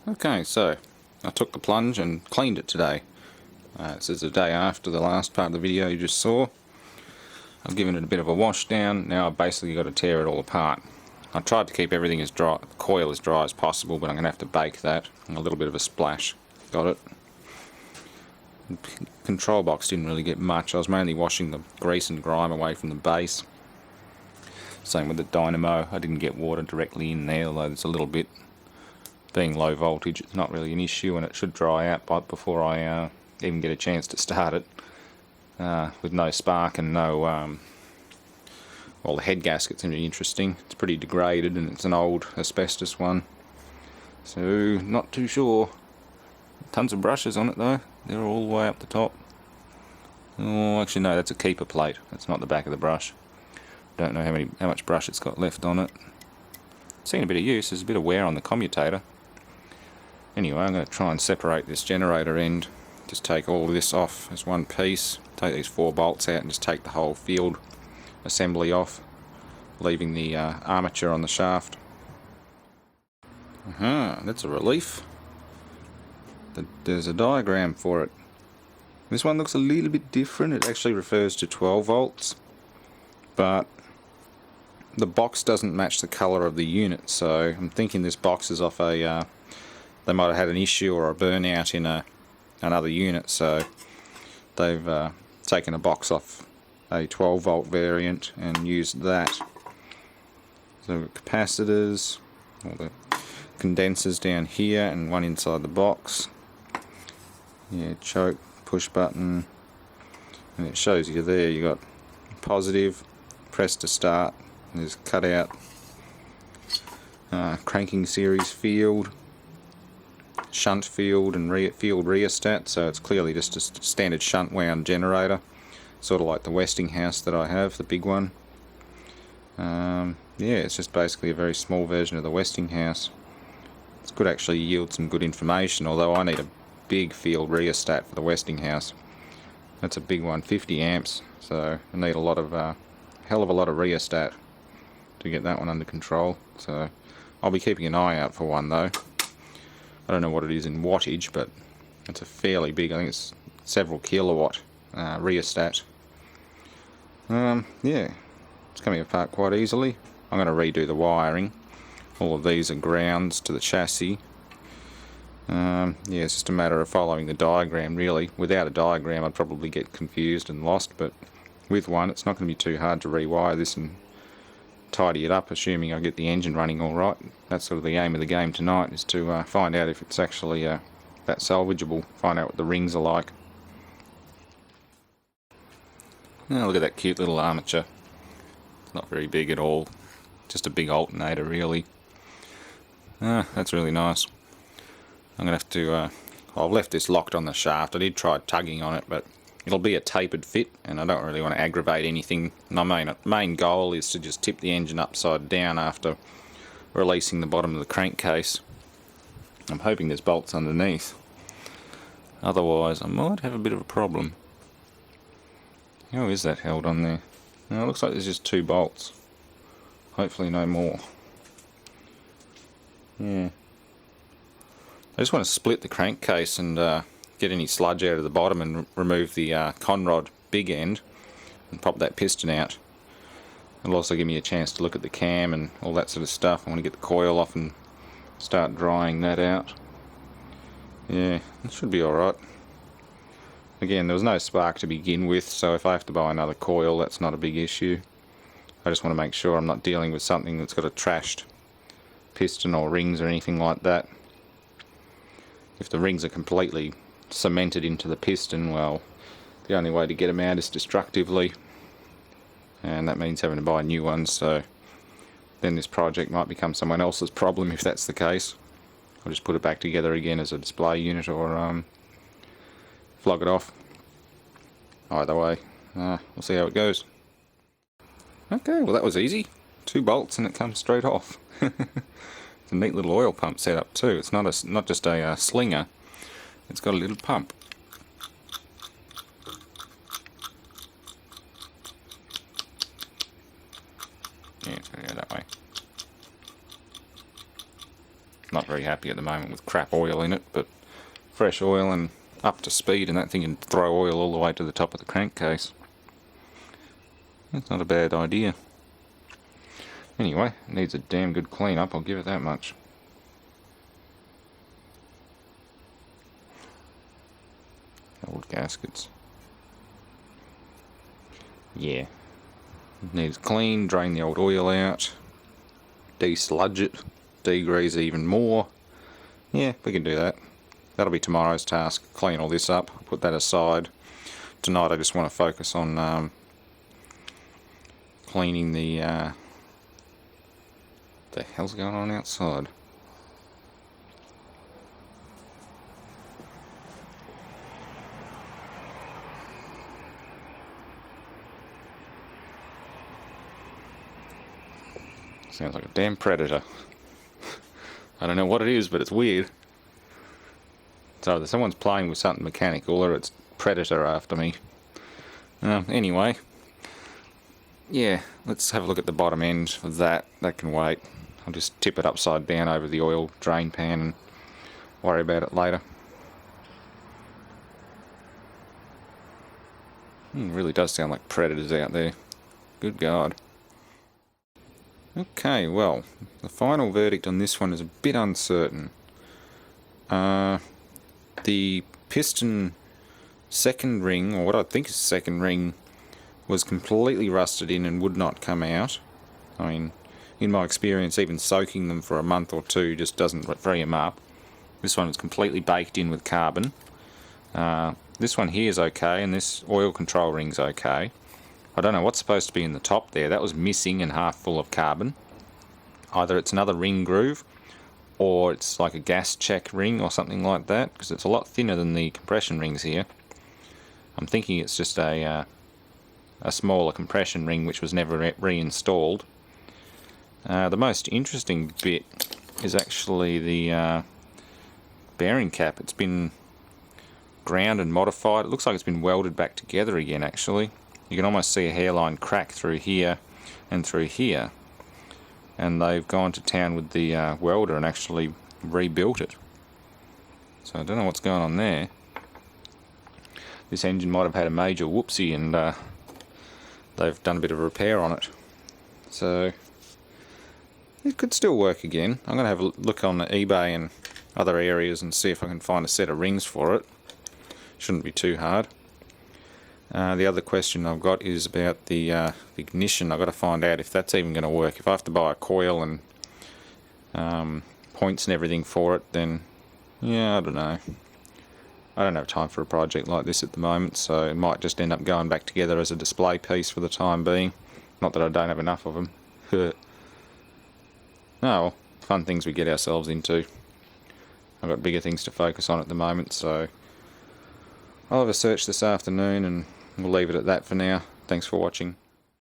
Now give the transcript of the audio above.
Okay, so I took the plunge and cleaned it today. This is the day after the last part of the video you just saw. I've given it a bit of a wash down. Now I've basically got to tear it all apart. I tried to keep everything as dry, the coil as dry as possible, but I'm going to have to bake that. A little bit of a splash. Got it. The control box didn't really get much. I was mainly washing the grease and grime away from the base. Same with the dynamo. I didn't get water directly in there, although there's a little bit. Being low voltage, it's not really an issue, and it should dry out before I even get a chance to start it. With no spark and no... well, the head gasket's really interesting. It's pretty degraded, and it's an old asbestos one. So, not too sure. Tons of brushes on it though. They're all the way up the top. Oh, actually no, that's a keeper plate. That's not the back of the brush. Don't know how much brush it's got left on it. Seen a bit of use. There's a bit of wear on the commutator. Anyway, I'm going to try and separate this generator end. Just take all of this off as one piece. Take these 4 bolts out and just take the whole field assembly off, leaving the armature on the shaft. That's a relief. There's a diagram for it. This one looks a little bit different. It actually refers to 12 volts, but the box doesn't match the colour of the unit, so I'm thinking this box is off a... they might have had an issue or a burnout in another unit, so they've taken a box off a 12 volt variant and used that. So capacitors, all the condensers down here and one inside the box. Yeah, choke, push button, and it shows you there you got positive, press to start. There's cut out cranking series field, shunt field, and field rheostat, so it's clearly just a standard shunt wound generator, sort of like the Westinghouse that I have, the big one. Yeah, it's just basically a very small version of the Westinghouse. It could actually yield some good information, although I need a big field rheostat for the Westinghouse. That's a big one, 50 amps, so I need a lot of hell of a lot of rheostat to get that one under control. So I'll be keeping an eye out for one though. I don't know what it is in wattage, but it's a fairly big, I think it's several kilowatt rheostat. Yeah, it's coming apart quite easily. I'm going to redo the wiring. All of these are grounds to the chassis. Yeah, it's just a matter of following the diagram really. Without a diagram I'd probably get confused and lost, but with one it's not going to be too hard to rewire this and tidy it up, assuming I get the engine running alright. That's sort of the aim of the game tonight, is to find out if it's actually that salvageable, find out what the rings are like. Now look at that cute little armature. It's not very big at all, just a big alternator really. That's really nice. I'm going to have to, I've left this locked on the shaft. I did try tugging on it, but it'll be a tapered fit, and I don't really want to aggravate anything. My main goal is to just tip the engine upside down after releasing the bottom of the crankcase. I'm hoping there's bolts underneath. Otherwise, I might have a bit of a problem. How is that held on there? No, it looks like there's just 2 bolts. Hopefully no more. Yeah. I just want to split the crankcase and get any sludge out of the bottom and remove the conrod big end and pop that piston out. It'll also give me a chance to look at the cam and all that sort of stuff. I want to get the coil off and start drying that out. Yeah, it should be alright. Again, there was no spark to begin with, so if I have to buy another coil, that's not a big issue. I just want to make sure I'm not dealing with something that's got a trashed piston or rings or anything like that. If the rings are completely cemented into the piston, well, the only way to get them out is destructively, and that means having to buy new ones, so then this project might become someone else's problem if that's the case. I'll just put it back together again as a display unit, or flog it off. Either way, we'll see how it goes. Okay, well that was easy. 2 bolts and it comes straight off. It's a neat little oil pump setup too. It's not just a slinger. It's got a little pump. Yeah, it's going to go that way. Not very happy at the moment with crap oil in it, but fresh oil and up to speed, and that thing can throw oil all the way to the top of the crankcase. That's not a bad idea. Anyway, it needs a damn good clean up, I'll give it that much. Old gaskets. Yeah. Needs clean, drain the old oil out, de-sludge it, degrease even more. Yeah, we can do that. That'll be tomorrow's task, clean all this up, put that aside. Tonight I just want to focus on cleaning the hell's going on outside? Sounds like a damn predator. I don't know what it is, but it's weird. So either someone's playing with something mechanical or it's predator after me. Anyway, yeah, let's have a look at the bottom end of that. That can wait. I'll just tip it upside down over the oil drain pan and worry about it later. It really does sound like predators out there. Good God. Okay, well, the final verdict on this one is a bit uncertain. The piston second ring, or what I think is second ring, was completely rusted in and would not come out. I mean, in my experience, even soaking them for a month or two just doesn't free them up. This one is completely baked in with carbon. This one here is okay, and this oil control ring's okay. I don't know what's supposed to be in the top there. That was missing and half full of carbon. Either it's another ring groove, or it's like a gas check ring or something like that, because it's a lot thinner than the compression rings here. I'm thinking it's just a smaller compression ring which was never reinstalled. The most interesting bit is actually the bearing cap. It's been ground and modified. It looks like it's been welded back together again actually. You can almost see a hairline crack through here and through here, and they've gone to town with the welder and actually rebuilt it. So I don't know what's going on there. This engine might have had a major whoopsie and they've done a bit of repair on it. So it could still work again. I'm going to have a look on eBay and other areas and see if I can find a set of rings for it. Shouldn't be too hard. The other question I've got is about the ignition. I've got to find out if that's even going to work. If I have to buy a coil and points and everything for it, then yeah, I don't know. I don't have time for a project like this at the moment, so it might just end up going back together as a display piece for the time being. Not that I don't have enough of them. Oh, well, fun things we get ourselves into. I've got bigger things to focus on at the moment, so I'll have a search this afternoon and we'll leave it at that for now. Thanks for watching.